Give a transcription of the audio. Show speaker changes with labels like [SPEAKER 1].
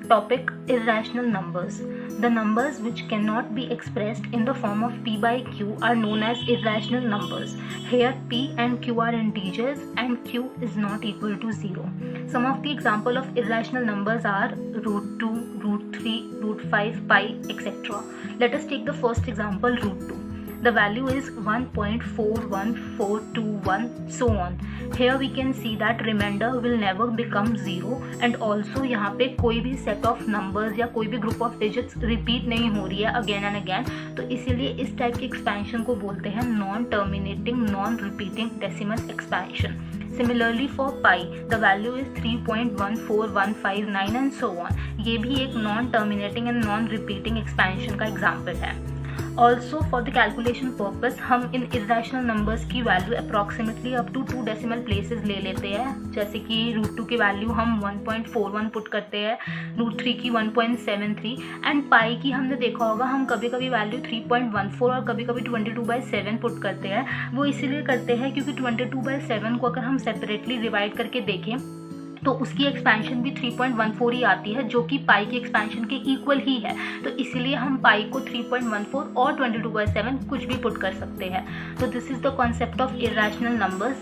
[SPEAKER 1] Topic: irrational numbers. The numbers which cannot be expressed in the form of p by q are known as irrational numbers. Here p and q are integers and q is not equal to 0. Some of the example of irrational numbers are √2, √3, √5, pi, etc. Let us take the first example, √2. The value is 1.41421, so on. Here we can see that remainder will never become 0 and also यहाँ पे कोई भी set of numbers या कोई भी group of digits repeat नहीं हो रही है again and again. तो इसीलिए इस type के expansion को बोलते हैं non-terminating, non-repeating decimal expansion. Similarly for pi, the value is 3.14159 and so on. ये भी एक non-terminating and non-repeating expansion का example है. Also for the calculation purpose हम इन irrational numbers की value approximately up to 2 decimal places ले लेते हैं. जैसे कि √2 की value हम 1.41 पुट करते हैं, √3 की 1.73 एंड पाई की हमने देखा होगा हम कभी कभी वैल्यू 3.14 और कभी कभी 22/7 पुट करते हैं. वो इसीलिए करते हैं क्योंकि 22/7 को अगर हम सेपरेटली डिवाइड करके देखें तो उसकी एक्सपेंशन भी 3.14 ही आती है, जो कि पाई की एक्सपेंशन के इक्वल ही है. तो इसीलिए हम पाई को 3.14 और 22/7 कुछ भी पुट कर सकते हैं. तो this is the concept of irrational numbers.